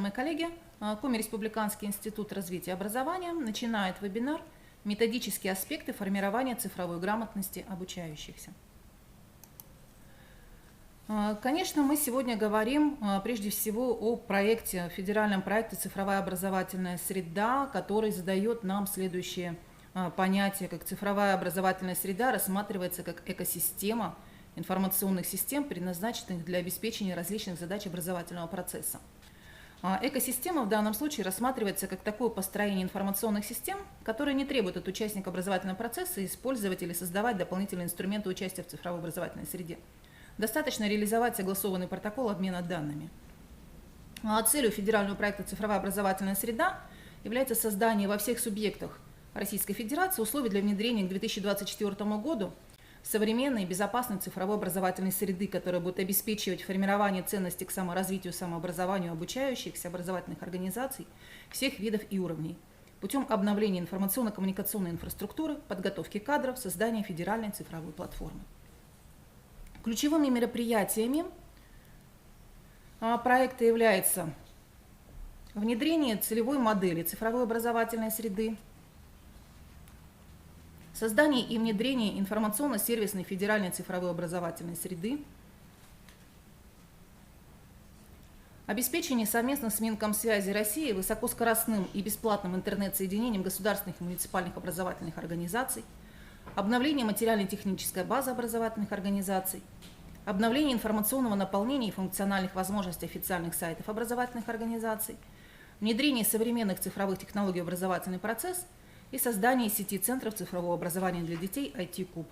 Мои коллеги, Коми Республиканский институт развития образования начинает вебинар «Методические аспекты формирования цифровой грамотности обучающихся». Конечно, мы сегодня говорим прежде всего о федеральном проекте «Цифровая образовательная среда», который задает нам следующее понятие, как цифровая образовательная среда рассматривается как экосистема информационных систем, предназначенных для обеспечения различных задач образовательного процесса. Экосистема в данном случае рассматривается как такое построение информационных систем, которые не требуют от участника образовательного процесса использовать или создавать дополнительные инструменты участия в цифровой образовательной среде. Достаточно реализовать согласованный протокол обмена данными. Целью федерального проекта «Цифровая образовательная среда» является создание во всех субъектах Российской Федерации условий для внедрения к 2024 году современной и безопасной цифровой образовательной среды, которая будет обеспечивать формирование ценностей к саморазвитию, самообразованию обучающихся образовательных организаций всех видов и уровней путем обновления информационно-коммуникационной инфраструктуры, подготовки кадров, создания федеральной цифровой платформы. Ключевыми мероприятиями проекта является внедрение целевой модели цифровой образовательной среды, создание и внедрение информационно-сервисной федеральной цифровой образовательной среды, обеспечение совместно с Минкомсвязи России высокоскоростным и бесплатным интернет-соединением государственных и муниципальных образовательных организаций, обновление материально-технической базы образовательных организаций, обновление информационного наполнения и функциональных возможностей официальных сайтов образовательных организаций, внедрение современных цифровых технологий в образовательный процесс и создание сети центров цифрового образования для детей IT-КУБ.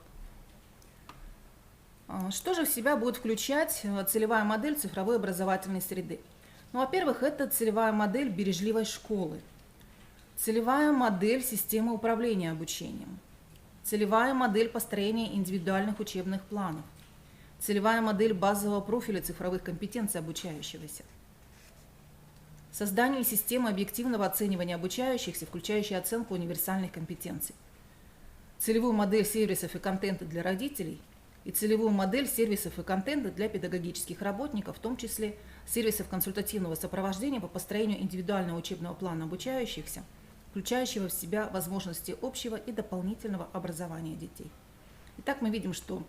Что же в себя будет включать целевая модель цифровой образовательной среды? Во-первых, это целевая модель бережливой школы, целевая модель системы управления обучением, целевая модель построения индивидуальных учебных планов, целевая модель базового профиля цифровых компетенций обучающегося, создание системы объективного оценивания обучающихся, включающей оценку универсальных компетенций, целевую модель сервисов и контента для родителей и целевую модель сервисов и контента для педагогических работников, в том числе сервисов консультативного сопровождения по построению индивидуального учебного плана обучающихся, включающего в себя возможности общего и дополнительного образования детей. Итак, мы видим, что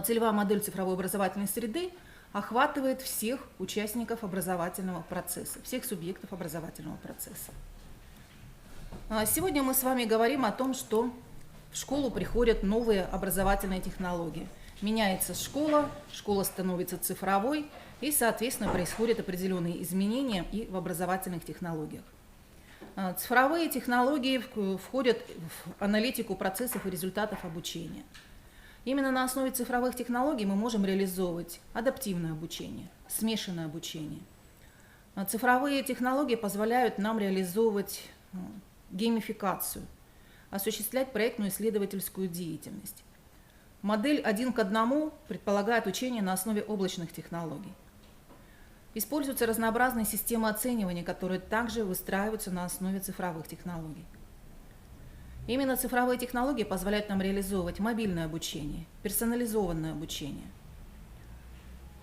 целевая модель цифровой образовательной среды охватывает всех участников образовательного процесса, всех субъектов образовательного процесса. Сегодня мы с вами говорим о том, что в школу приходят новые образовательные технологии. Меняется школа, школа становится цифровой, и, соответственно, происходят определенные изменения и в образовательных технологиях. Цифровые технологии входят в аналитику процессов и результатов обучения. Именно на основе цифровых технологий мы можем реализовывать адаптивное обучение, смешанное обучение. Цифровые технологии позволяют нам реализовывать геймификацию, осуществлять проектную исследовательскую деятельность. Модель 1 к 1 предполагает учение на основе облачных технологий. Используются разнообразные системы оценивания, которые также выстраиваются на основе цифровых технологий. Именно цифровые технологии позволяют нам реализовывать мобильное обучение, персонализованное обучение,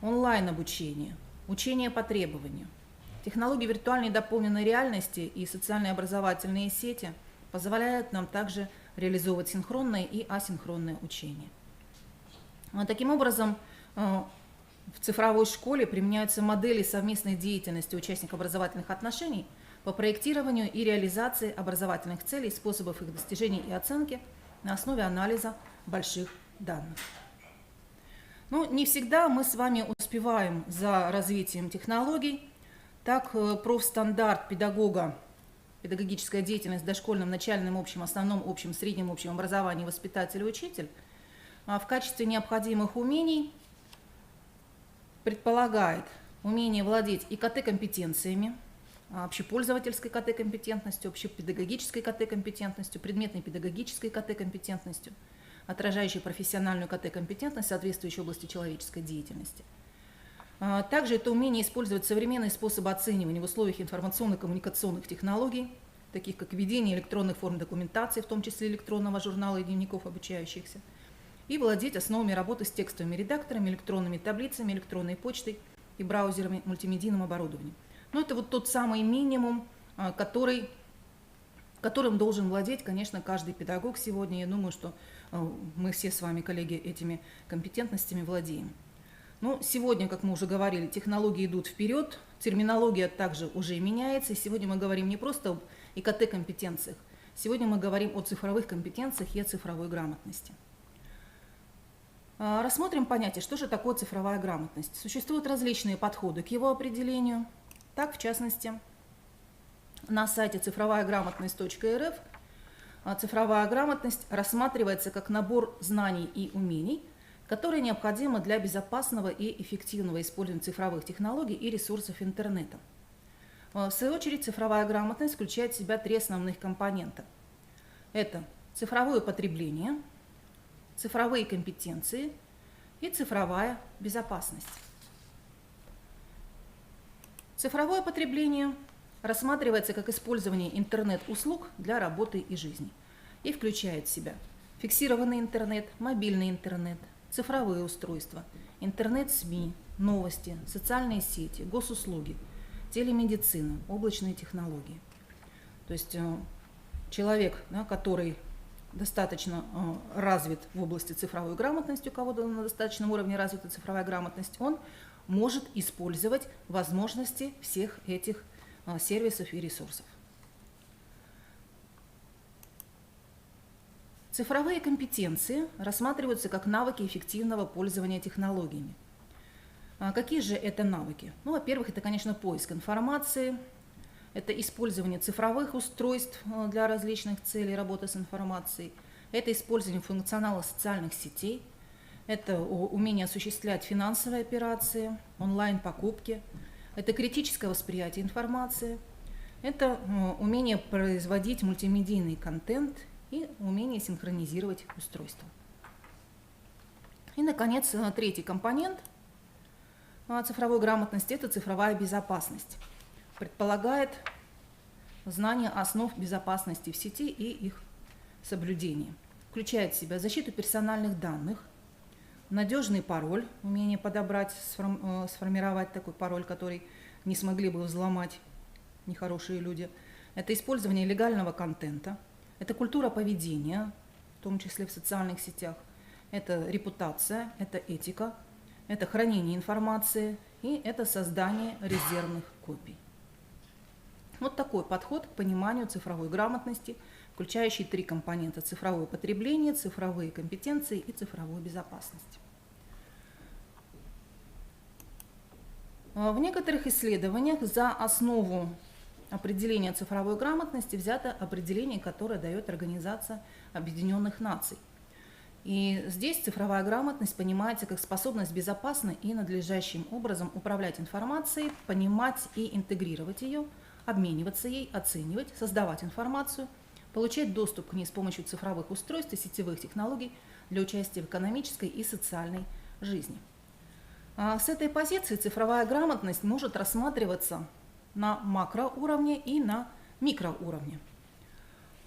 онлайн-обучение, учение по требованию. Технологии виртуальной дополненной реальности и социальные образовательные сети позволяют нам также реализовывать синхронное и асинхронное учение. Таким образом, в цифровой школе применяются модели совместной деятельности участников образовательных отношений по проектированию и реализации образовательных целей, способов их достижения и оценки на основе анализа больших данных. Не всегда мы с вами успеваем за развитием технологий. Так, профстандарт педагога, педагогическая деятельность в дошкольном, начальном, общем, основном, общем, среднем, общем образовании воспитатель и учитель в качестве необходимых умений предполагает умение владеть ИКТ-компетенциями, общепользовательской КТ-компетентностью, общепедагогической КТ-компетентностью, предметной педагогической КТ-компетентностью, отражающей профессиональную КТ-компетентность, соответствующей области человеческой деятельности. Также это умение использовать современные способы оценивания в условиях информационно-коммуникационных технологий, таких как ведение электронных форм документации, в том числе электронного журнала и дневников обучающихся, и владеть основами работы с текстовыми редакторами, электронными таблицами, электронной почтой и браузерами, мультимедийным оборудованием. Но это вот тот самый минимум, которым должен владеть, конечно, каждый педагог сегодня. Я думаю, что мы все с вами, коллеги, этими компетентностями владеем. Но сегодня, как мы уже говорили, технологии идут вперед, терминология также уже меняется. И сегодня мы говорим не просто об ИКТ-компетенциях, сегодня мы говорим о цифровых компетенциях и о цифровой грамотности. Рассмотрим понятие, что же такое цифровая грамотность. Существуют различные подходы к его определению. Так, в частности, на сайте цифровая-грамотность.рф цифровая грамотность рассматривается как набор знаний и умений, которые необходимы для безопасного и эффективного использования цифровых технологий и ресурсов интернета. В свою очередь, цифровая грамотность включает в себя три основных компонента. Это цифровое потребление, цифровые компетенции и цифровая безопасность. Цифровое потребление рассматривается как использование интернет-услуг для работы и жизни и включает в себя фиксированный интернет, мобильный интернет, цифровые устройства, интернет-СМИ, новости, социальные сети, госуслуги, телемедицина, облачные технологии. То есть человек, который достаточно развит в области цифровой грамотности, у кого на достаточном уровне развита цифровая грамотность, он может использовать возможности всех этих сервисов и ресурсов. Цифровые компетенции рассматриваются как навыки эффективного пользования технологиями. Какие же это навыки? Ну, во-первых, это, конечно, поиск информации, это использование цифровых устройств для различных целей работы с информацией, это использование функционала социальных сетей, это умение осуществлять финансовые операции, онлайн-покупки, это критическое восприятие информации, это умение производить мультимедийный контент и умение синхронизировать устройства. И, наконец, третий компонент цифровой грамотности – это цифровая безопасность. Предполагает знание основ безопасности в сети и их соблюдение. Включает в себя защиту персональных данных, надежный пароль, умение подобрать, сформировать такой пароль, который не смогли бы взломать нехорошие люди. Это использование легального контента, это культура поведения, в том числе в социальных сетях, это репутация, это этика, это хранение информации и это создание резервных копий. Вот такой подход к пониманию цифровой грамотности, включающий три компонента: цифровое потребление, цифровые компетенции и цифровую безопасность. В некоторых исследованиях за основу определения цифровой грамотности взято определение, которое дает Организация Объединенных Наций. И здесь цифровая грамотность понимается как способность безопасно и надлежащим образом управлять информацией, понимать и интегрировать ее, обмениваться ей, оценивать, создавать информацию, получать доступ к ней с помощью цифровых устройств и сетевых технологий для участия в экономической и социальной жизни. С этой позиции цифровая грамотность может рассматриваться на макроуровне и на микроуровне.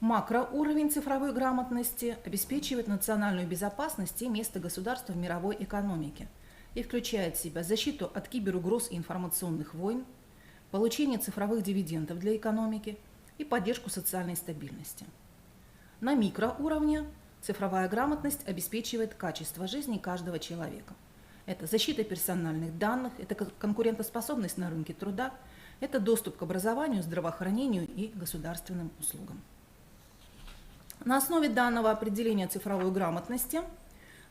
Макроуровень цифровой грамотности обеспечивает национальную безопасность и место государства в мировой экономике и включает в себя защиту от киберугроз и информационных войн, получение цифровых дивидендов для экономики и поддержку социальной стабильности. На микроуровне цифровая грамотность обеспечивает качество жизни каждого человека. Это защита персональных данных, это конкурентоспособность на рынке труда, это доступ к образованию, здравоохранению и государственным услугам. На основе данного определения цифровой грамотности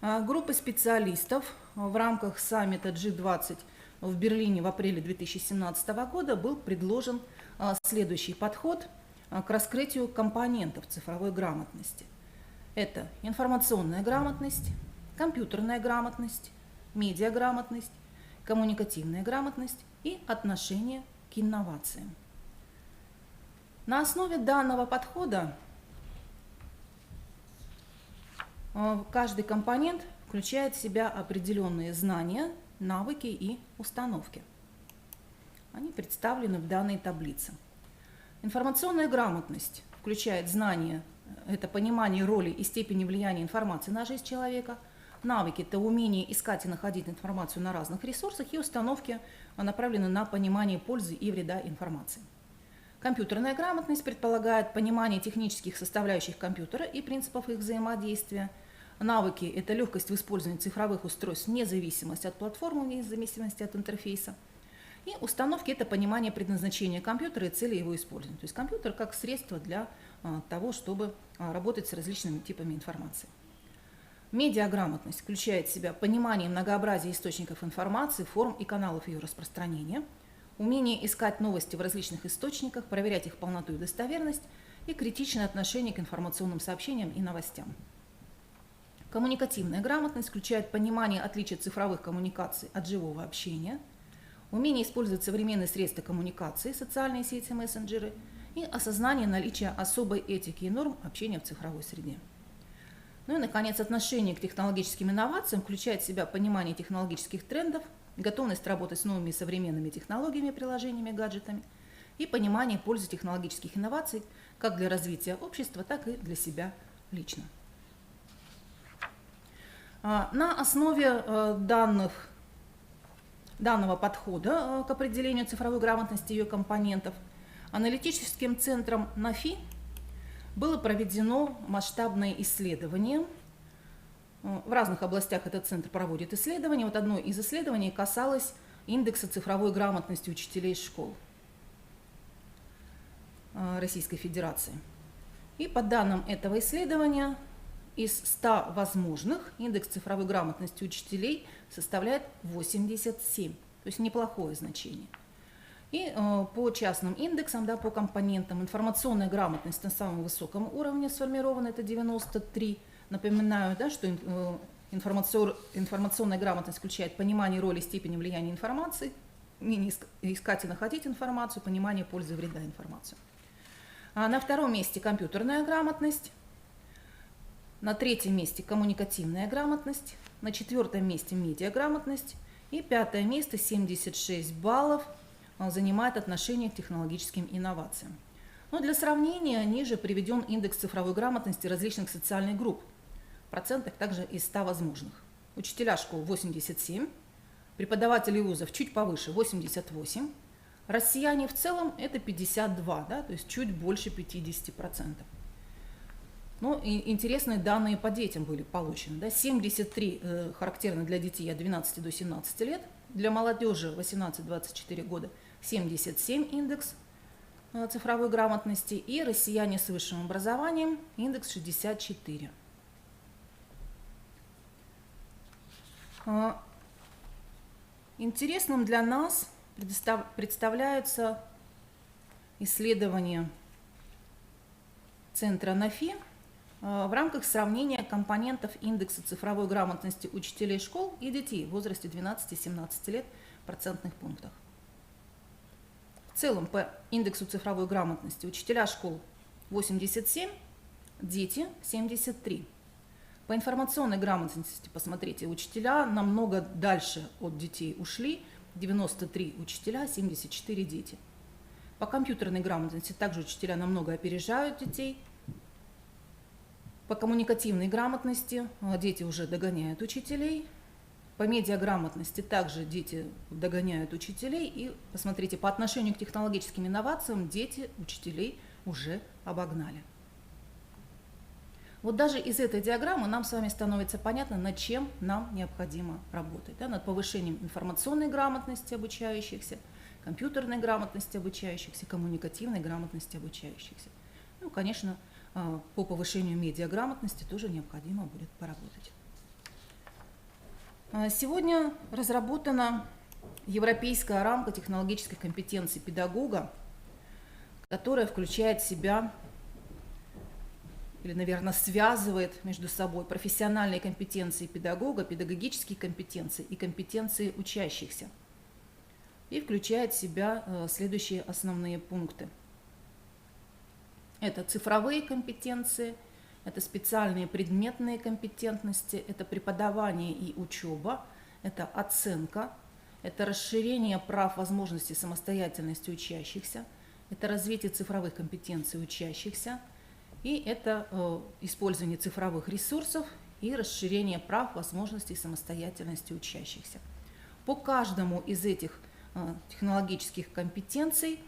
группа специалистов в рамках саммита G20 в Берлине в апреле 2017 года был предложен следующий подход к раскрытию компонентов цифровой грамотности. Это информационная грамотность, компьютерная грамотность, медиаграмотность, коммуникативная грамотность и отношение к инновациям. На основе данного подхода каждый компонент включает в себя определенные знания, навыки и установки. Они представлены в данной таблице. Информационная грамотность включает знания, это понимание роли и степени влияния информации на жизнь человека, Навыки – это умение искать и находить информацию на разных ресурсах, и установки направлены на понимание пользы и вреда информации. Компьютерная грамотность предполагает понимание технических составляющих компьютера и принципов их взаимодействия. Навыки – это легкость в использовании цифровых устройств вне зависимости от платформы, вне зависимости от интерфейса. И установки – это понимание предназначения компьютера и цели его использования. То есть компьютер как средство для того, чтобы работать с различными типами информации. Медиаграмотность включает в себя понимание многообразия источников информации, форм и каналов ее распространения, умение искать новости в различных источниках, проверять их полноту и достоверность и критичное отношение к информационным сообщениям и новостям. Коммуникативная грамотность включает понимание отличия цифровых коммуникаций от живого общения, умение использовать современные средства коммуникации, социальные сети, мессенджеры и осознание наличия особой этики и норм общения в цифровой среде. Ну и, наконец, отношение к технологическим инновациям включает в себя понимание технологических трендов, готовность работать с новыми современными технологиями, приложениями, гаджетами и понимание пользы технологических инноваций как для развития общества, так и для себя лично. На основе данного подхода к определению цифровой грамотности и ее компонентов аналитическим центром НАФИ было проведено масштабное исследование. В разных областях этот центр проводит исследования. Вот одно из исследований касалось индекса цифровой грамотности учителей школ Российской Федерации. И по данным этого исследования, из 100 возможных индекс цифровой грамотности учителей составляет 87, то есть неплохое значение. И по частным индексам, по компонентам, информационная грамотность на самом высоком уровне сформирована, это 93. Напоминаю, что информационная грамотность включает понимание роли, степени влияния информации, умение искать и находить информацию, понимание пользы и вреда информации. На втором месте компьютерная грамотность, на третьем месте коммуникативная грамотность, на четвертом месте медиаграмотность и пятое место, 76 баллов, занимает отношение к технологическим инновациям. Но для сравнения ниже приведен индекс цифровой грамотности различных социальных групп, в процентах также из 100 возможных. Учителя школ 87, преподаватели вузов чуть повыше 88, россияне в целом это 52, то есть чуть больше 50%. Ну, и интересные данные по детям были получены. 73 характерны для детей от 12 до 17 лет, для молодежи 18-24 года 77 индекс цифровой грамотности и россияне с высшим образованием индекс 64. Интересным для нас представляются исследования Центра НАФИ в рамках сравнения компонентов индекса цифровой грамотности учителей школ и детей в возрасте 12-17 лет в процентных пунктах. В целом по индексу цифровой грамотности учителя школ 87, дети 73. По информационной грамотности, посмотрите, учителя намного дальше от детей ушли, 93 учителя, 74 дети. По компьютерной грамотности также учителя намного опережают детей. По коммуникативной грамотности дети уже догоняют учителей. По медиаграмотности также дети догоняют учителей. И посмотрите, по отношению к технологическим инновациям дети учителей уже обогнали. Вот даже из этой диаграммы нам с вами становится понятно, над чем нам необходимо работать. Над повышением информационной грамотности обучающихся, компьютерной грамотности обучающихся, коммуникативной грамотности обучающихся. Ну, конечно, по повышению медиаграмотности тоже необходимо будет поработать. Сегодня разработана европейская рамка технологической компетенции педагога, которая включает в себя, или, наверное, связывает между собой профессиональные компетенции педагога, педагогические компетенции и компетенции учащихся. И включает в себя следующие основные пункты. Это цифровые компетенции, это специальные предметные компетентности, это преподавание и учеба, это оценка, это расширение прав, возможностей самостоятельности учащихся, это развитие цифровых компетенций учащихся, и это использование цифровых ресурсов и расширение прав, возможностей и самостоятельности учащихся. По каждому из этих технологических компетенций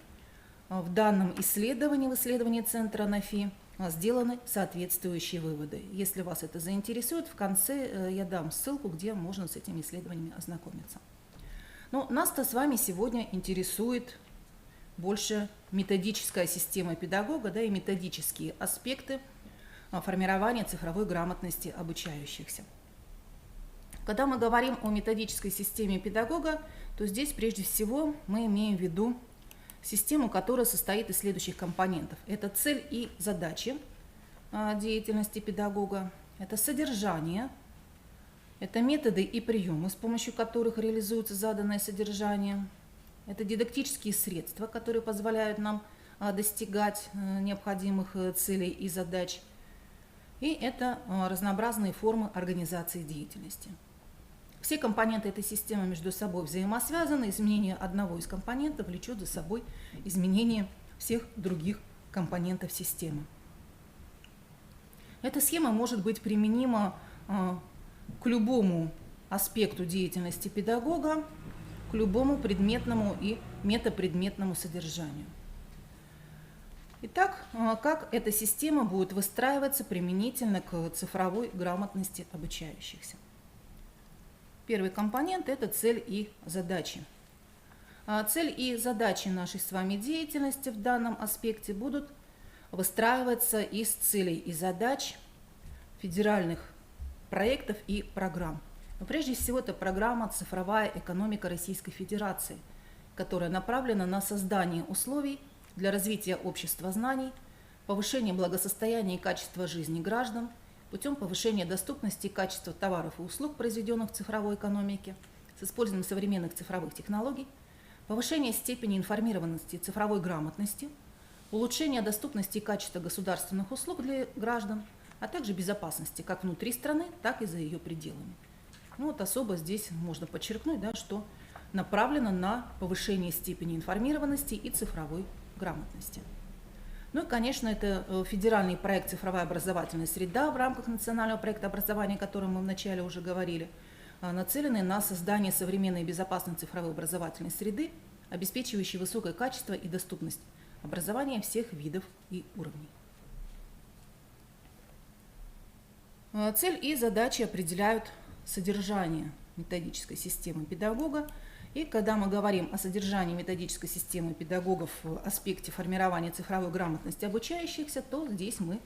в данном исследовании, в исследовании Центра НАФИ, сделаны соответствующие выводы. Если вас это заинтересует, в конце я дам ссылку, где можно с этими исследованиями ознакомиться. Но нас-то с вами сегодня интересует больше методическая система педагога, да, и методические аспекты формирования цифровой грамотности обучающихся. Когда мы говорим о методической системе педагога, то здесь прежде всего мы имеем в виду систему, которая состоит из следующих компонентов. Это цель и задачи деятельности педагога, это содержание, это методы и приемы, с помощью которых реализуется заданное содержание, это дидактические средства, которые позволяют нам достигать необходимых целей и задач, и это разнообразные формы организации деятельности. Все компоненты этой системы между собой взаимосвязаны. Изменение одного из компонентов влечет за собой изменение всех других компонентов системы. Эта схема может быть применима к любому аспекту деятельности педагога, к любому предметному и метапредметному содержанию. Итак, как эта система будет выстраиваться применительно к цифровой грамотности обучающихся? Первый компонент – это цель и задачи. Цель и задачи нашей с вами деятельности в данном аспекте будут выстраиваться из целей и задач федеральных проектов и программ. Но прежде всего, это программа «Цифровая экономика Российской Федерации», которая направлена на создание условий для развития общества знаний, повышения благосостояния и качества жизни граждан путем повышения доступности и качества товаров и услуг, произведенных в цифровой экономике, с использованием современных цифровых технологий, повышение степени информированности и цифровой грамотности, улучшение доступности и качества государственных услуг для граждан, а также безопасности как внутри страны, так и за ее пределами. Ну вот особо здесь можно подчеркнуть, да, что направлено на повышение степени информированности и цифровой грамотности. Ну и, конечно, это федеральный проект «Цифровая образовательная среда» в рамках национального проекта образования, о котором мы вначале уже говорили, нацеленный на создание современной и безопасной цифровой образовательной среды, обеспечивающей высокое качество и доступность образования всех видов и уровней. Цель и задачи определяют содержание методической системы педагога. И когда мы говорим о содержании методической системы педагогов в аспекте формирования цифровой грамотности обучающихся, то здесь мы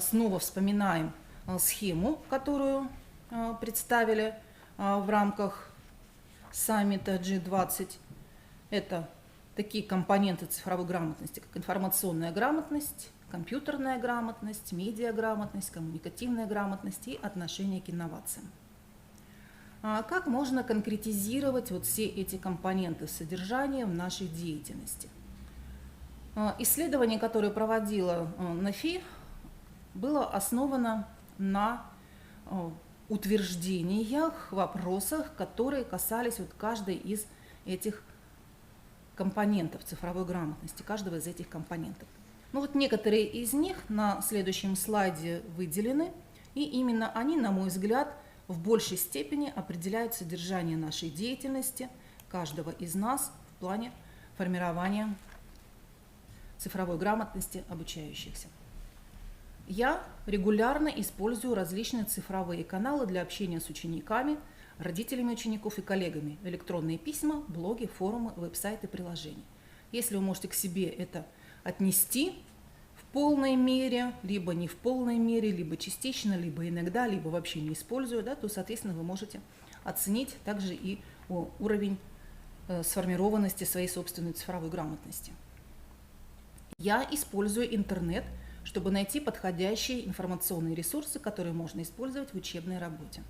снова вспоминаем схему, которую представили в рамках саммита G20. Это такие компоненты цифровой грамотности, как информационная грамотность, компьютерная грамотность, медиаграмотность, коммуникативная грамотность и отношение к инновациям. Как можно конкретизировать вот все эти компоненты содержания в нашей деятельности? Исследование, которое проводила НАФИ, было основано на утверждениях, вопросах, которые касались вот каждой из этих компонентов цифровой грамотности, каждого из этих компонентов. Ну вот некоторые из них на следующем слайде выделены, и именно они, на мой взгляд, в большей степени определяют содержание нашей деятельности, каждого из нас в плане формирования цифровой грамотности обучающихся. Я регулярно использую различные цифровые каналы для общения с учениками, родителями учеников и коллегами: электронные письма, блоги, форумы, веб-сайты, приложения. Если вы можете к себе это отнести в полной мере, либо не в полной мере, либо частично, либо иногда, либо вообще не используя, да, то, соответственно, вы можете оценить также и уровень сформированности своей собственной цифровой грамотности. Я использую интернет, чтобы найти подходящие информационные ресурсы, которые можно использовать в учебной работе.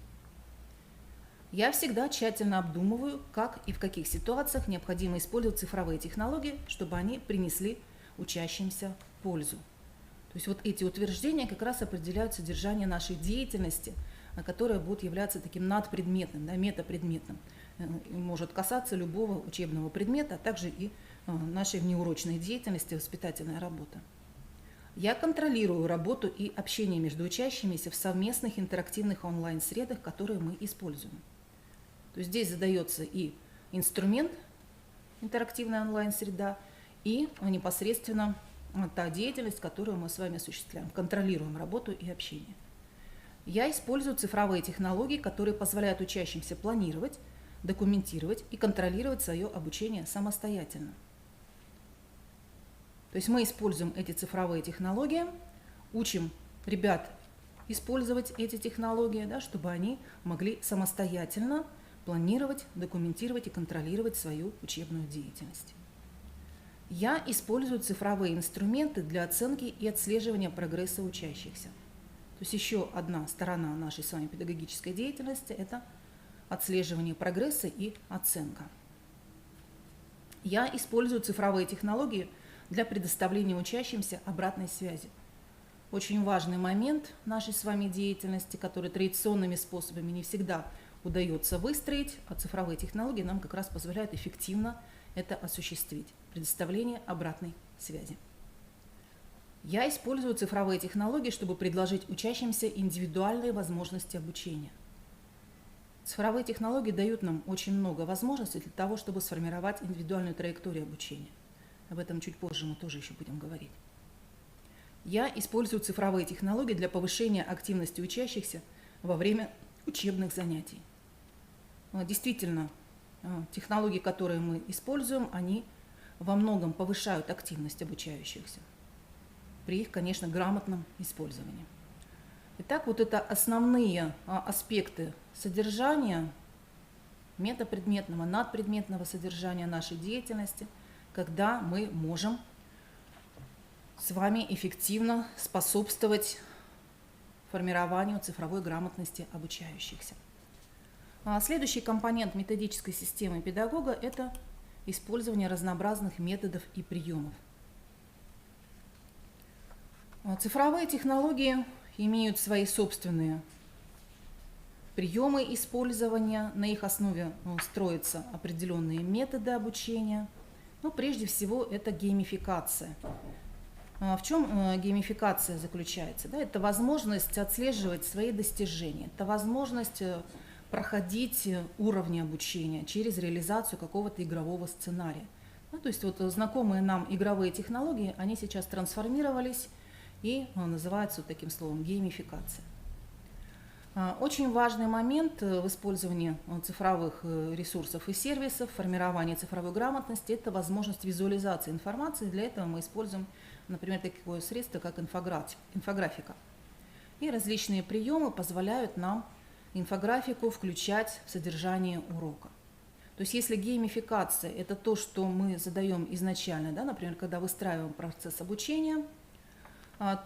Я всегда тщательно обдумываю, как и в каких ситуациях необходимо использовать цифровые технологии, чтобы они принесли учащимся пользу. То есть вот эти утверждения как раз определяют содержание нашей деятельности, которая будет являться таким надпредметным, да, метапредметным. Может касаться любого учебного предмета, а также и нашей внеурочной деятельности, воспитательной работы. Я контролирую работу и общение между учащимися в совместных интерактивных онлайн-средах, которые мы используем. То есть здесь задается и инструмент, интерактивная онлайн-среда, и непосредственно та деятельность, которую мы с вами осуществляем, контролируем работу и общение. Я использую цифровые технологии, которые позволяют учащимся планировать, документировать и контролировать свое обучение самостоятельно. То есть мы используем эти цифровые технологии, учим ребят использовать эти технологии, да, чтобы они могли самостоятельно планировать, документировать и контролировать свою учебную деятельность. Я использую цифровые инструменты для оценки и отслеживания прогресса учащихся. То есть еще одна сторона нашей с вами педагогической деятельности – это отслеживание прогресса и оценка. Я использую цифровые технологии для предоставления учащимся обратной связи. Очень важный момент нашей с вами деятельности, который традиционными способами не всегда удается выстроить, а цифровые технологии нам как раз позволяют эффективно это осуществить. Предоставление обратной связи. Я использую цифровые технологии, чтобы предложить учащимся индивидуальные возможности обучения. Цифровые технологии дают нам очень много возможностей для того, чтобы сформировать индивидуальную траекторию обучения. Об этом чуть позже мы тоже еще будем говорить. Я использую цифровые технологии для повышения активности учащихся во время учебных занятий. Действительно, технологии, которые мы используем, они во многом повышают активность обучающихся при их, конечно, грамотном использовании. Итак, вот это основные аспекты содержания, метапредметного, надпредметного содержания нашей деятельности, когда мы можем с вами эффективно способствовать формированию цифровой грамотности обучающихся. Следующий компонент методической системы педагога – это использование разнообразных методов и приемов. Цифровые технологии имеют свои собственные приемы использования, на их основе строятся определенные методы обучения. Но прежде всего это геймификация. В чем геймификация заключается? Да, это возможность отслеживать свои достижения, это возможность проходить уровни обучения через реализацию какого-то игрового сценария. То есть вот знакомые нам игровые технологии, они сейчас трансформировались и называются вот таким словом геймификация. Очень важный момент в использовании цифровых ресурсов и сервисов, формирования цифровой грамотности – это возможность визуализации информации. Для этого мы используем, например, такое средство, как инфографика. И различные приемы позволяют нам инфографику включать в содержание урока. То есть если геймификация – это то, что мы задаем изначально, да, например, когда выстраиваем процесс обучения,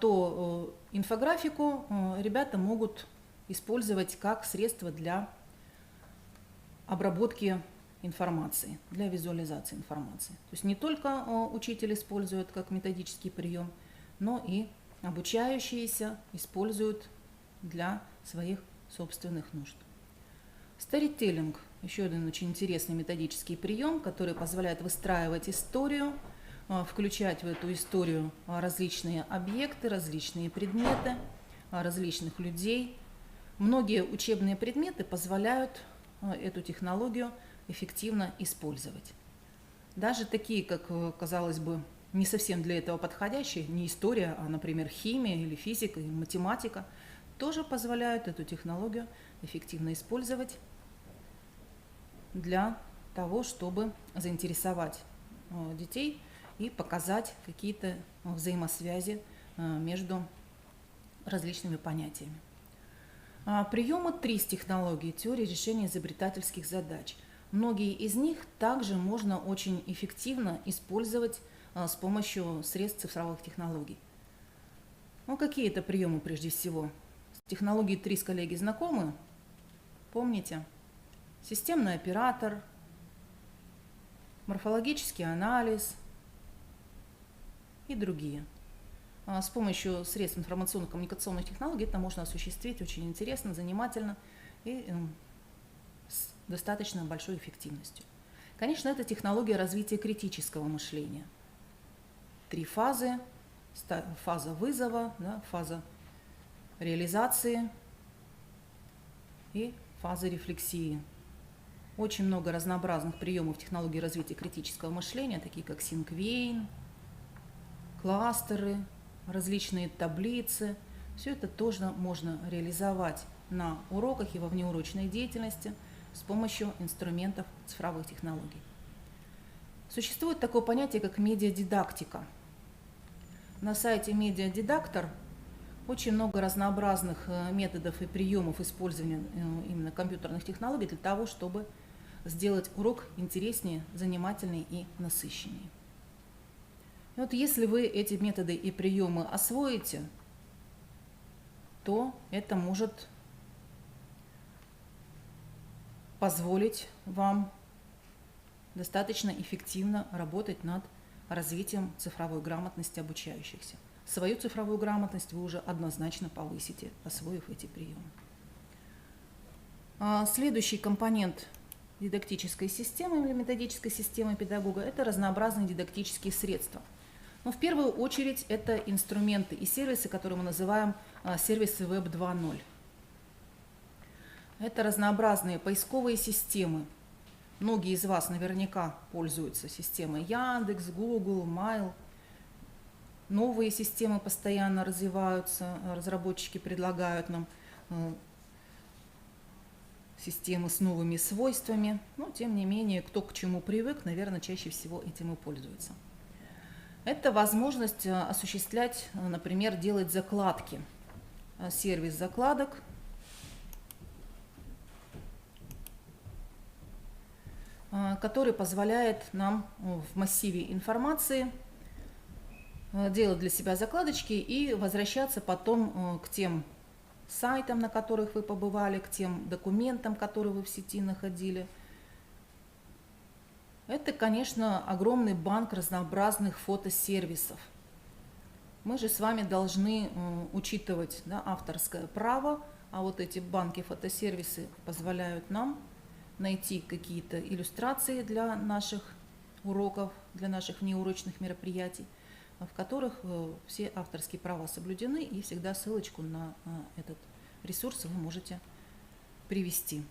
то инфографику ребята могут использовать как средство для обработки информации, для визуализации информации. То есть не только учитель использует как методический прием, но и обучающиеся используют для своих собственных нужд. Сторителлинг – еще один очень интересный методический прием, который позволяет выстраивать историю, включать в эту историю различные объекты, различные предметы, различных людей. Многие учебные предметы позволяют эту технологию эффективно использовать. Даже такие, как, казалось бы, не совсем для этого подходящие, не история, а, например, химия или физика, или математика, тоже позволяют эту технологию эффективно использовать для того, чтобы заинтересовать детей и показать какие-то взаимосвязи между различными понятиями. Приемы ТРИЗ-технологии, теории решения изобретательских задач. Многие из них также можно очень эффективно использовать с помощью средств цифровых технологий. Какие это приемы прежде всего? Технологии ТРИЗ, коллеги, знакомы? Помните? Системный оператор, морфологический анализ и другие. С помощью средств информационно-коммуникационных технологий это можно осуществить очень интересно, занимательно и с достаточно большой эффективностью. Конечно, это технология развития критического мышления. 3 фазы фаза вызова, да, фаза реализации и фаза рефлексии. Очень много разнообразных приемов технологий развития критического мышления, такие как синквейн, кластеры, различные таблицы. Все это тоже можно реализовать на уроках и во внеурочной деятельности с помощью инструментов цифровых технологий. Существует такое понятие, как медиадидактика. На сайте Медиадидактор очень много разнообразных методов и приемов использования именно компьютерных технологий для того, чтобы сделать урок интереснее, занимательнее и насыщеннее. И вот если вы эти методы и приемы освоите, то это может позволить вам достаточно эффективно работать над развитием цифровой грамотности обучающихся. Свою цифровую грамотность вы уже однозначно повысите, освоив эти приемы. Следующий компонент дидактической системы или методической системы педагога – это разнообразные дидактические средства. Но в первую очередь это инструменты и сервисы, которые мы называем сервисы Web 2.0. Это разнообразные поисковые системы. Многие из вас наверняка пользуются системой Яндекс, Google, Mail. Новые системы постоянно развиваются, разработчики предлагают нам системы с новыми свойствами, но тем не менее, кто к чему привык, наверное, чаще всего этим и пользуется. Это возможность осуществлять, например, делать закладки. Сервис закладок, который позволяет нам в массиве информации делать для себя закладочки и возвращаться потом к тем сайтам, на которых вы побывали, к тем документам, которые вы в сети находили. Это, конечно, огромный банк разнообразных фотосервисов. Мы же с вами должны учитывать, да, авторское право, а вот эти банки фотосервисы позволяют нам найти какие-то иллюстрации для наших уроков, для наших внеурочных мероприятий, в которых все авторские права соблюдены, и всегда ссылочку на этот ресурс вы можете привести.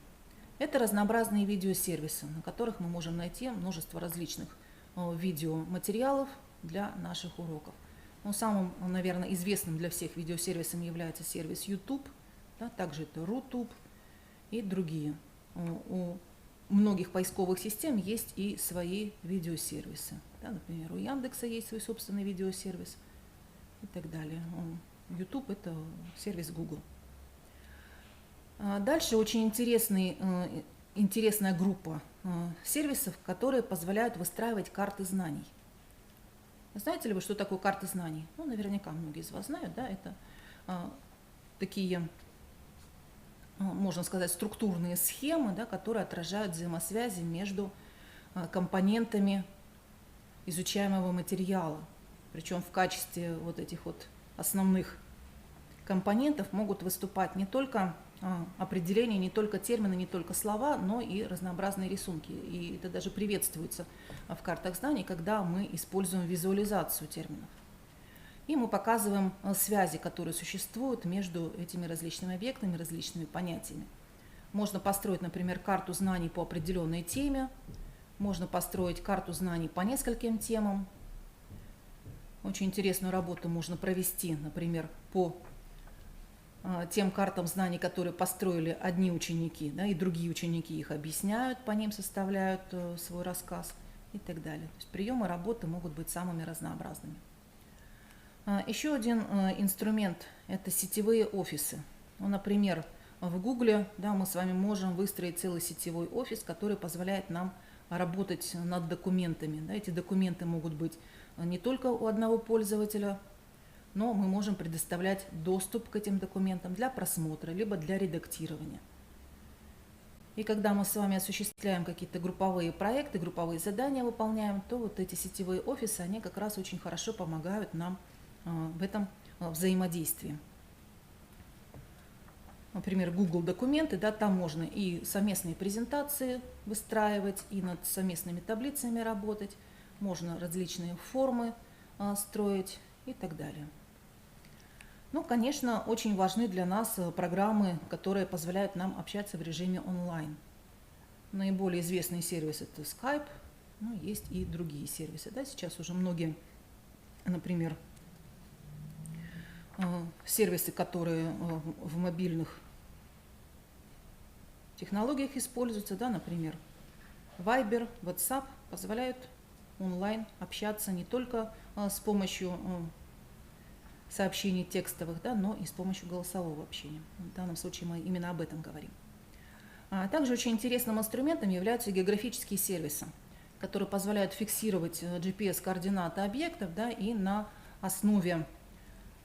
Это разнообразные видеосервисы, на которых мы можем найти множество различных видеоматериалов для наших уроков. Но самым, наверное, известным для всех видеосервисом является сервис YouTube, да, также это Рутуб и другие. У многих поисковых систем есть и свои видеосервисы. Да, например, у Яндекса есть свой собственный видеосервис и так далее. YouTube – это сервис Google. Дальше очень интересная группа сервисов, которые позволяют выстраивать карты знаний. Знаете ли вы, что такое карты знаний? Ну, наверняка многие из вас знают, да, это такие, можно сказать, структурные схемы, да, которые отражают взаимосвязи между компонентами изучаемого материала. Причем в качестве вот этих вот основных компонентов могут выступать не только определения, не только термины, не только слова, но и разнообразные рисунки. И это даже приветствуется в картах знаний, когда мы используем визуализацию терминов. И мы показываем связи, которые существуют между этими различными объектами, различными понятиями. Можно построить, например, карту знаний по определенной теме, можно построить карту знаний по нескольким темам. Очень интересную работу можно провести, например, по тем картам знаний, которые построили одни ученики, да, и другие ученики их объясняют, по ним составляют свой рассказ и так далее. То есть приемы работы могут быть самыми разнообразными. Еще один инструмент – это сетевые офисы. Ну, например, в Гугле, да, мы с вами можем выстроить целый сетевой офис, который позволяет нам работать над документами. Да, эти документы могут быть не только у одного пользователя, но мы можем предоставлять доступ к этим документам для просмотра, либо для редактирования. И когда мы с вами осуществляем какие-то групповые проекты, групповые задания выполняем, то вот эти сетевые офисы, они как раз очень хорошо помогают нам в этом взаимодействии. Например, Google документы, да, там можно и совместные презентации выстраивать, и над совместными таблицами работать, можно различные формы строить, и так далее. Ну, конечно, очень важны для нас программы, которые позволяют нам общаться в режиме онлайн. Наиболее известный сервис – это Skype, но есть и другие сервисы. Да? Сейчас уже многие, например, сервисы, которые в мобильных технологиях используются, да, например, Viber, WhatsApp, позволяют онлайн общаться не только с помощью сообщений текстовых, да, но и с помощью голосового общения. В данном случае мы именно об этом говорим. Также очень интересным инструментом являются географические сервисы, которые позволяют фиксировать GPS-координаты объектов, да, и на основе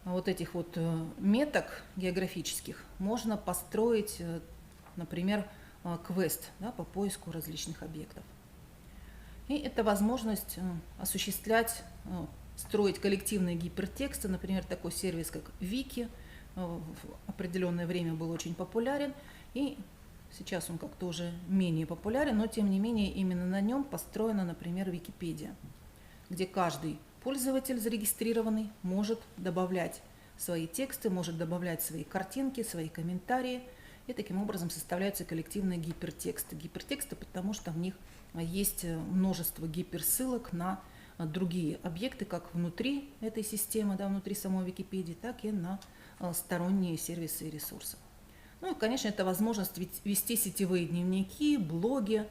вот этих вот меток географических можно построить, например, квест, да, по поиску различных объектов. И это возможность осуществлять, строить коллективные гипертексты, например, такой сервис, как Вики, в определенное время был очень популярен, и сейчас он как-то уже менее популярен, но тем не менее именно на нем построена, например, Википедия, где каждый пользователь зарегистрированный может добавлять свои тексты, может добавлять свои картинки, свои комментарии, и таким образом составляются коллективные гипертексты. Гипертексты, потому что в них есть множество гиперссылок на другие объекты, как внутри этой системы, да, внутри самой Википедии, так и на сторонние сервисы и ресурсы. Ну и, конечно, это возможность вести сетевые дневники, блоги.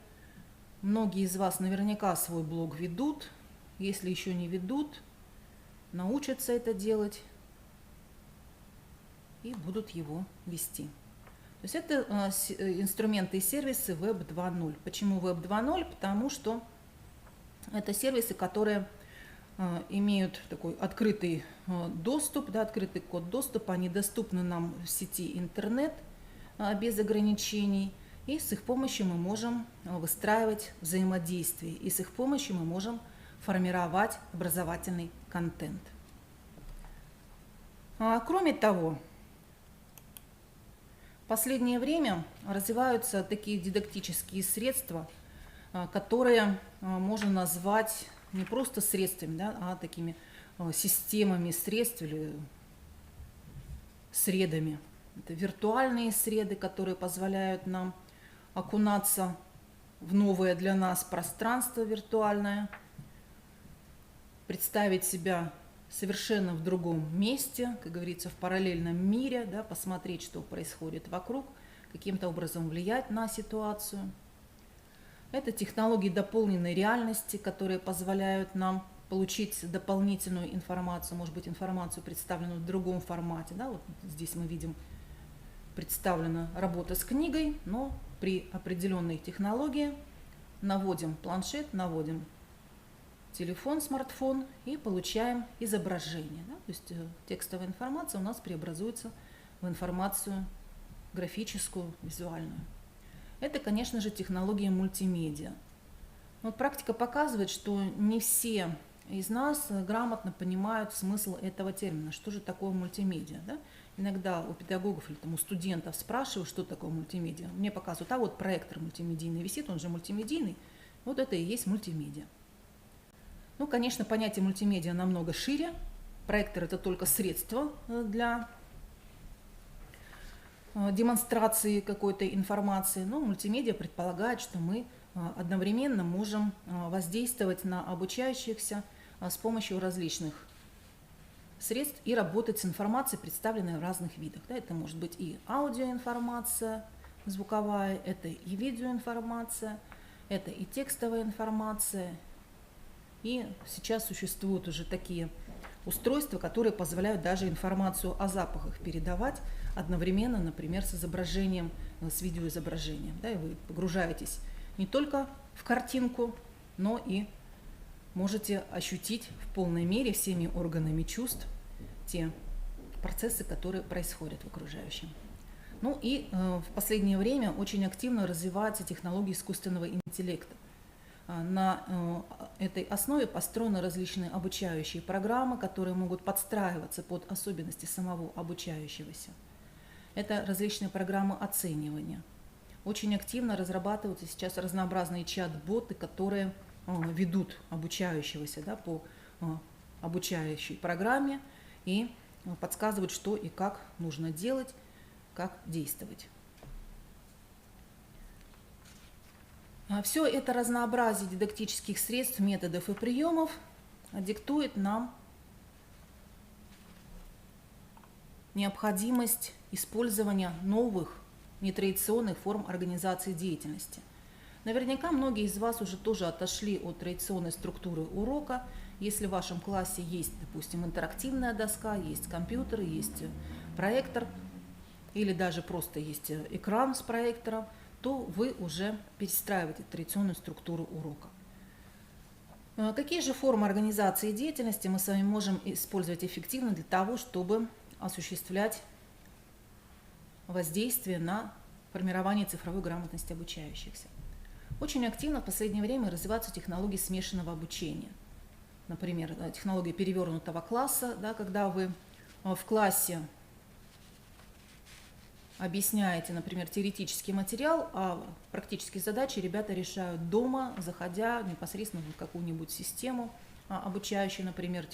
Многие из вас наверняка свой блог ведут. Если еще не ведут, научатся это делать и будут его вести. То есть это инструменты и сервисы Web 2.0. Почему Web 2.0? Потому что это сервисы, которые имеют такой открытый доступ, да, открытый код доступа, они доступны нам в сети интернет без ограничений, и с их помощью мы можем выстраивать взаимодействие, и с их помощью мы можем формировать образовательный контент. Кроме того, в последнее время развиваются такие дидактические средства, которые можно назвать не просто средствами, да, а такими системами средств или средами. Это виртуальные среды, которые позволяют нам окунаться в новое для нас пространство виртуальное, представить себя совершенно в другом месте, как говорится, в параллельном мире, да, посмотреть, что происходит вокруг, каким-то образом влиять на ситуацию. Это технологии дополненной реальности, которые позволяют нам получить дополнительную информацию, может быть, информацию, представленную в другом формате. Да? Вот здесь мы видим представлена работа с книгой, но при определенной технологии наводим планшет, наводим телефон, смартфон и получаем изображение. Да? То есть текстовая информация у нас преобразуется в информацию графическую, визуальную. Это, конечно же, технология мультимедиа. Вот практика показывает, что не все из нас грамотно понимают смысл этого термина. Что же такое мультимедиа? Да? Иногда у педагогов или там, у студентов спрашивают, что такое мультимедиа. Мне показывают, а вот проектор мультимедийный висит, он же мультимедийный. Вот это и есть мультимедиа. Ну, конечно, понятие мультимедиа намного шире. Проектор – это только средство для демонстрации какой-то информации, но мультимедиа предполагает, что мы одновременно можем воздействовать на обучающихся с помощью различных средств и работать с информацией, представленной в разных видах. Да, это может быть и аудиоинформация звуковая, это и видеоинформация, это и текстовая информация. И сейчас существуют уже такие устройства, которые позволяют даже информацию о запахах передавать одновременно, например, с изображением, с видеоизображением. Да, и вы погружаетесь не только в картинку, но и можете ощутить в полной мере всеми органами чувств те процессы, которые происходят в окружающем. Ну и в последнее время очень активно развиваются технологии искусственного интеллекта. На этой основе построены различные обучающие программы, которые могут подстраиваться под особенности самого обучающегося. Это различные программы оценивания. Очень активно разрабатываются сейчас разнообразные чат-боты, которые ведут обучающегося, да, по обучающей программе и подсказывают, что и как нужно делать, как действовать. Все это разнообразие дидактических средств, методов и приемов диктует нам необходимость использования новых, нетрадиционных форм организации деятельности. Наверняка многие из вас уже тоже отошли от традиционной структуры урока. Если в вашем классе есть, допустим, интерактивная доска, есть компьютер, есть проектор, или даже просто есть экран с проектором, то вы уже перестраиваете традиционную структуру урока. Какие же формы организации деятельности мы с вами можем использовать эффективно для того, чтобы осуществлять воздействие на формирование цифровой грамотности обучающихся? Очень активно в последнее время развиваются технологии смешанного обучения. Например, технология перевернутого класса, да, когда вы в классе объясняете, например, теоретический материал, а практические задачи ребята решают дома, заходя непосредственно в какую-нибудь систему обучающую, например,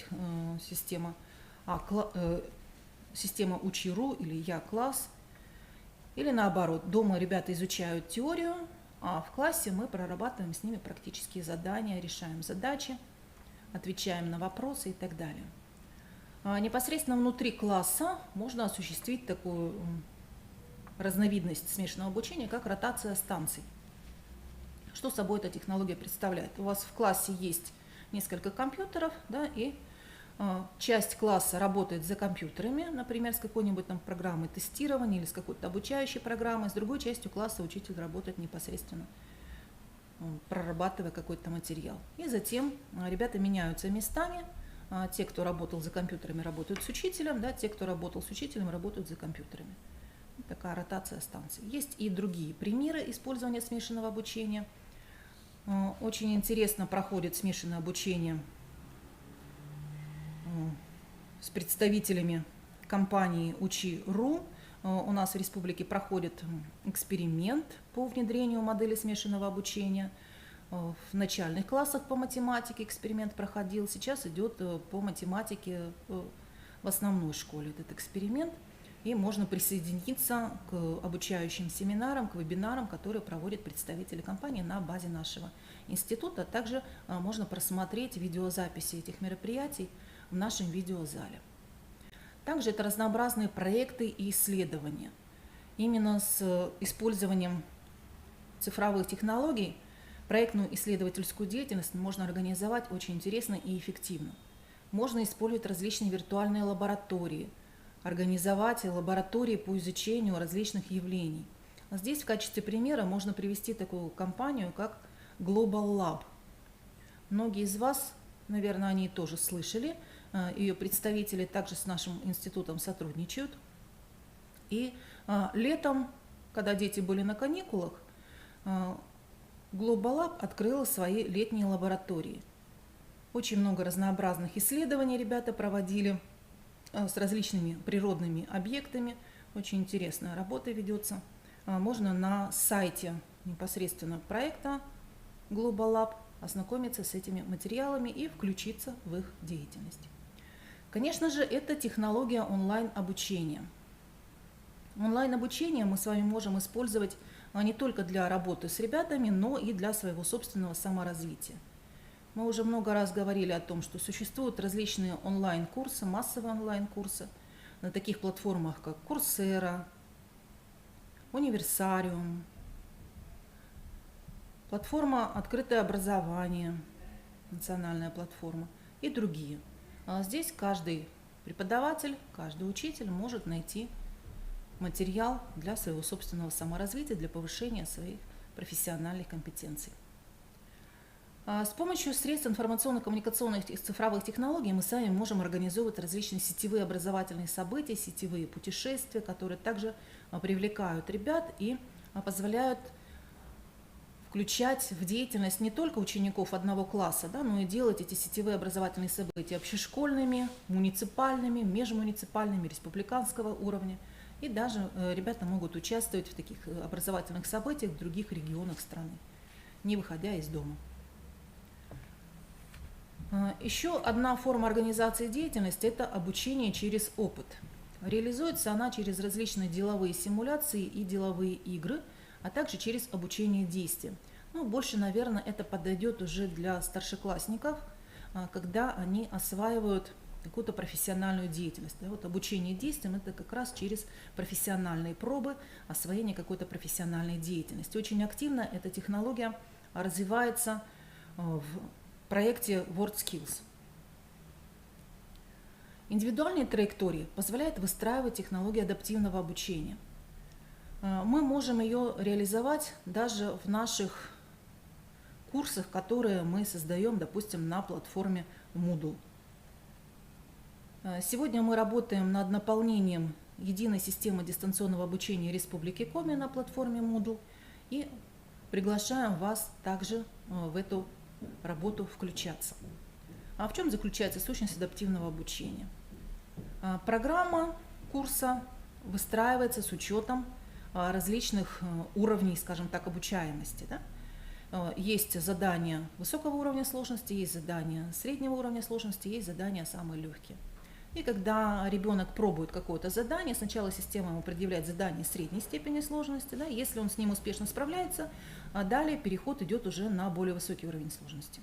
система Учи.ру или Я-класс. Или наоборот, дома ребята изучают теорию, а в классе мы прорабатываем с ними практические задания, решаем задачи, отвечаем на вопросы и так далее. Непосредственно внутри класса можно осуществить такую разновидность смешанного обучения, как ротация станций. Что собой эта технология представляет? У вас в классе есть несколько компьютеров, да, и часть класса работает за компьютерами, например, с какой-нибудь там программой тестирования или с какой-то обучающей программой, с другой частью класса учитель работает непосредственно, прорабатывая какой-то материал. И затем ребята меняются местами. Те, кто работал за компьютерами, работают с учителем, да, те, кто работал с учителем, работают за компьютерами. Такая ротация станций. Есть и другие примеры использования смешанного обучения. Очень интересно проходит смешанное обучение с представителями компании Учи.ру. У нас в республике проходит эксперимент по внедрению модели смешанного обучения. В начальных классах по математике эксперимент проходил. Сейчас идет по математике в основной школе этот эксперимент. И можно присоединиться к обучающим семинарам, к вебинарам, которые проводят представители компании на базе нашего института. Также можно просмотреть видеозаписи этих мероприятий в нашем видеозале. Также это разнообразные проекты и исследования. Именно с использованием цифровых технологий проектную исследовательскую деятельность можно организовать очень интересно и эффективно. Можно использовать различные виртуальные лаборатории, организовать лаборатории по изучению различных явлений. Здесь в качестве примера можно привести такую компанию, как Global Lab. Многие из вас, наверное, о ней тоже слышали. Ее представители также с нашим институтом сотрудничают. И летом, когда дети были на каникулах, Global Lab открыла свои летние лаборатории. Очень много разнообразных исследований ребята проводили с различными природными объектами. Очень интересная работа ведется. Можно на сайте непосредственно проекта Global Lab ознакомиться с этими материалами и включиться в их деятельность. Конечно же, это технология онлайн-обучения. Онлайн-обучение мы с вами можем использовать не только для работы с ребятами, но и для своего собственного саморазвития. Мы уже много раз говорили о том, что существуют различные онлайн-курсы, массовые онлайн-курсы на таких платформах, как Coursera, Универсариум, платформа «Открытое образование», национальная платформа и другие. Здесь каждый преподаватель, каждый учитель может найти материал для своего собственного саморазвития, для повышения своих профессиональных компетенций. С помощью средств информационно-коммуникационных и цифровых технологий мы с вами можем организовывать различные сетевые образовательные события, сетевые путешествия, которые также привлекают ребят и позволяют включать в деятельность не только учеников одного класса, да, но и делать эти сетевые образовательные события общешкольными, муниципальными, межмуниципальными, республиканского уровня. И даже ребята могут участвовать в таких образовательных событиях в других регионах страны, не выходя из дома. Еще одна форма организации деятельности – это обучение через опыт. Реализуется она через различные деловые симуляции и деловые игры, а также через обучение действиям. Ну, больше, наверное, это подойдет уже для старшеклассников, когда они осваивают какую-то профессиональную деятельность. Вот обучение действиям – это как раз через профессиональные пробы, освоение какой-то профессиональной деятельности. Очень активно эта технология развивается в проекте WorldSkills. Индивидуальные траектории позволяют выстраивать технологии адаптивного обучения. Мы можем ее реализовать даже в наших курсах, которые мы создаем, допустим, на платформе Moodle. Сегодня мы работаем над наполнением единой системы дистанционного обучения Республики Коми на платформе Moodle и приглашаем вас также в эту работу включаться. А в чем заключается сущность адаптивного обучения? Программа курса выстраивается с учетом различных уровней, скажем так, обучаемости. Да? Есть задания высокого уровня сложности, есть задания среднего уровня сложности, есть задания самые легкие. И когда ребенок пробует какое-то задание, сначала система ему предъявляет задание средней степени сложности, да, если он с ним успешно справляется, далее переход идет уже на более высокий уровень сложности.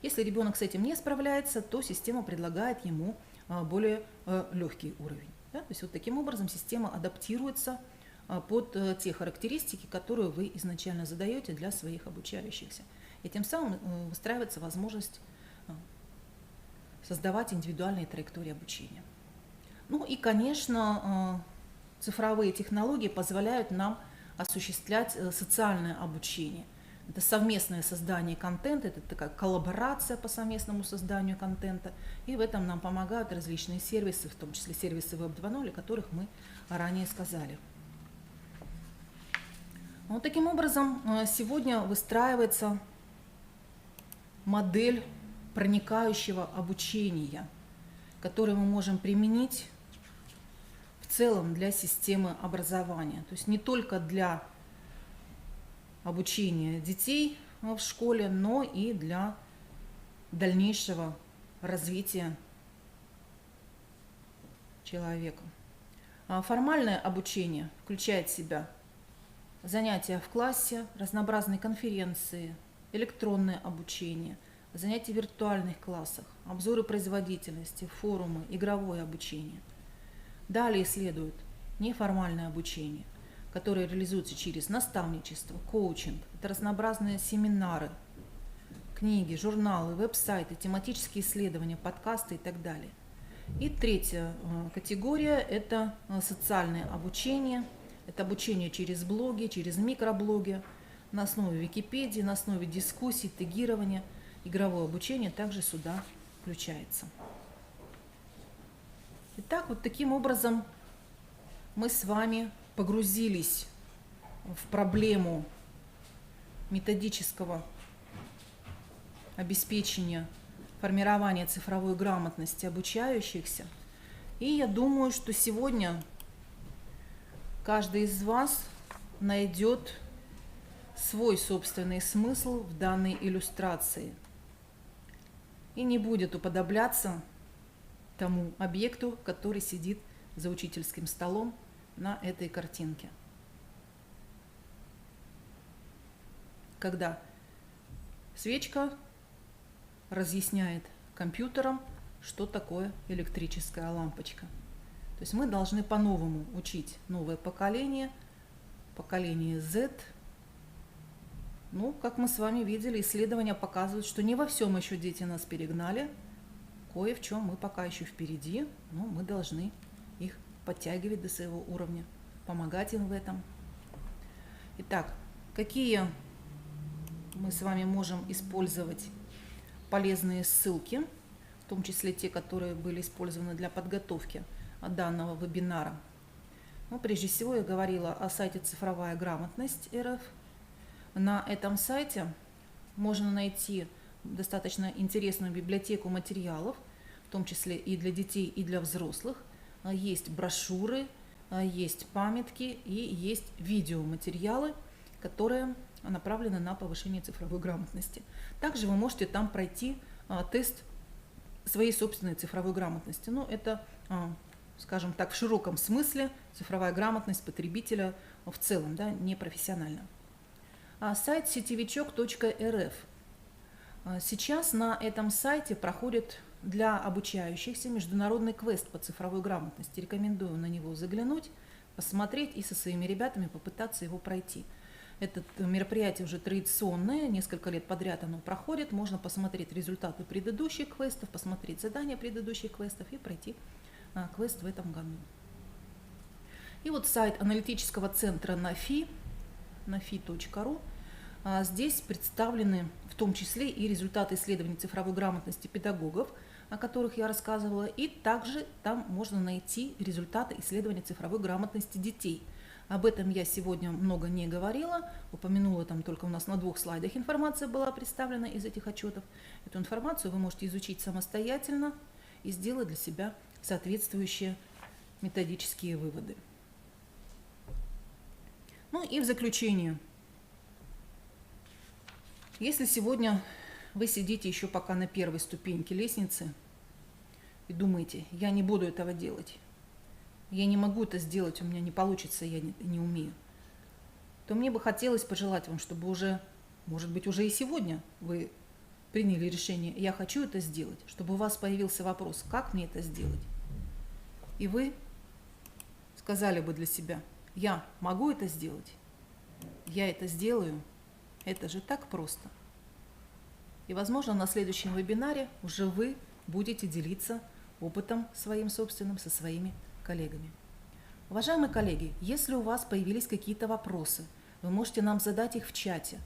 Если ребенок с этим не справляется, то система предлагает ему более легкий уровень. Да? То есть вот таким образом система адаптируется под те характеристики, которые вы изначально задаете для своих обучающихся. И тем самым выстраивается возможность создавать индивидуальные траектории обучения. Ну и, конечно, цифровые технологии позволяют нам осуществлять социальное обучение. Это совместное создание контента, это такая коллаборация по совместному созданию контента. И в этом нам помогают различные сервисы, в том числе сервисы Web 2.0, о которых мы ранее сказали. Вот таким образом сегодня выстраивается модель проникающего обучения, который мы можем применить в целом для системы образования. То есть не только для обучения детей в школе, но и для дальнейшего развития человека. Формальное обучение включает в себя занятия в классе, разнообразные конференции, электронное обучение, занятия в виртуальных классах, обзоры производительности, форумы, игровое обучение. Далее следует неформальное обучение, которое реализуется через наставничество, коучинг, это разнообразные семинары, книги, журналы, веб-сайты, тематические исследования, подкасты и так далее. И третья категория – это социальное обучение. Это обучение через блоги, через микроблоги, на основе Википедии, на основе дискуссий, тегирования. Игровое обучение также сюда включается. Итак, вот таким образом мы с вами погрузились в проблему методического обеспечения формирования цифровой грамотности обучающихся. И я думаю, что сегодня каждый из вас найдет свой собственный смысл в данной иллюстрации и не будет уподобляться тому объекту, который сидит за учительским столом на этой картинке. Когда свечка разъясняет компьютерам, что такое электрическая лампочка. То есть мы должны по-новому учить новое поколение, поколение Z. Ну, как мы с вами видели, исследования показывают, что не во всем еще дети нас перегнали. Кое в чем мы пока еще впереди, но мы должны их подтягивать до своего уровня, помогать им в этом. Итак, какие мы с вами можем использовать полезные ссылки, в том числе те, которые были использованы для подготовки данного вебинара. Ну, прежде всего, я говорила о сайте «Цифровая грамотность РФ». На этом сайте можно найти достаточно интересную библиотеку материалов, в том числе и для детей, и для взрослых. Есть брошюры, есть памятки и есть видеоматериалы, которые направлены на повышение цифровой грамотности. Также вы можете там пройти тест своей собственной цифровой грамотности. Ну, это, скажем так, в широком смысле цифровая грамотность потребителя в целом, да, не профессионально. Сайт сетевичок.рф. Сейчас на этом сайте проходит для обучающихся международный квест по цифровой грамотности. Рекомендую на него заглянуть, посмотреть и со своими ребятами попытаться его пройти. Это мероприятие уже традиционное, несколько лет подряд оно проходит. Можно посмотреть результаты предыдущих квестов, посмотреть задания предыдущих квестов и пройти квест в этом году. И вот сайт аналитического центра НАФИ, nafi.ru. Здесь представлены в том числе и результаты исследований цифровой грамотности педагогов, о которых я рассказывала, и также там можно найти результаты исследований цифровой грамотности детей. Об этом я сегодня много не говорила, упомянула там только у нас на 2 слайдах информация была представлена из этих отчетов. Эту информацию вы можете изучить самостоятельно и сделать для себя соответствующие методические выводы. Ну и в заключение. Если сегодня вы сидите еще пока на первой ступеньке лестницы и думаете, я не буду этого делать, я не могу это сделать, у меня не получится, я не умею, то мне бы хотелось пожелать вам, чтобы уже, может быть, уже и сегодня вы приняли решение, я хочу это сделать, чтобы у вас появился вопрос, как мне это сделать. И вы сказали бы для себя, я могу это сделать, я это сделаю, это же так просто. И, возможно, на следующем вебинаре уже вы будете делиться опытом своим собственным со своими коллегами. Уважаемые коллеги, если у вас появились какие-то вопросы, вы можете нам задать их в чате.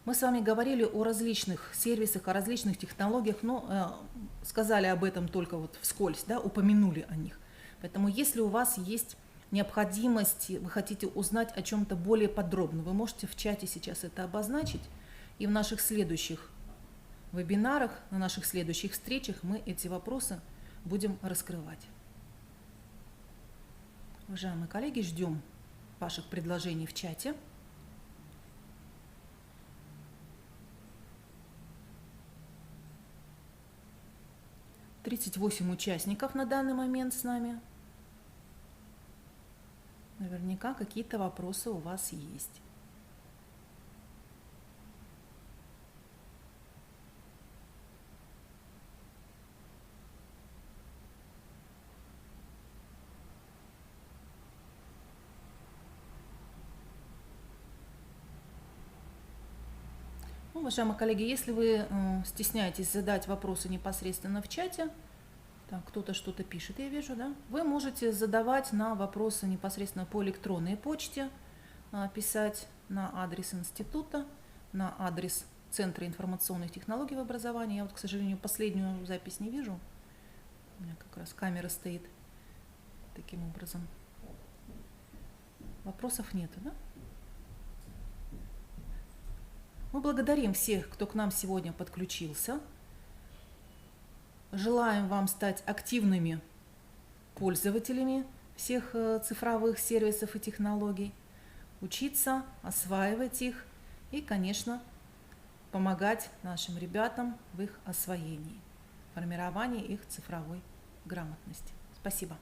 Мы с вами говорили о различных сервисах, о различных технологиях, но сказали об этом только вот вскользь, да, упомянули о них. Поэтому если у вас есть необходимость, вы хотите узнать о чем-то более подробно, вы можете в чате сейчас это обозначить, и в наших следующих вебинарах, на наших следующих встречах мы эти вопросы будем раскрывать. Уважаемые коллеги, ждем ваших предложений в чате. — 38 участников на данный момент с нами. Наверняка какие-то вопросы у вас есть. Уважаемые коллеги, если вы стесняетесь задать вопросы непосредственно в чате, так, кто-то что-то пишет, я вижу, да? Вы можете задавать на вопросы непосредственно по электронной почте, писать на адрес института, на адрес Центра информационных технологий в образовании. Я вот, к сожалению, последнюю запись не вижу. У меня как раз камера стоит таким образом. Вопросов нету, да? Мы благодарим всех, кто к нам сегодня подключился. Желаем вам стать активными пользователями всех цифровых сервисов и технологий, учиться, осваивать их и, конечно, помогать нашим ребятам в их освоении, формировании их цифровой грамотности. Спасибо.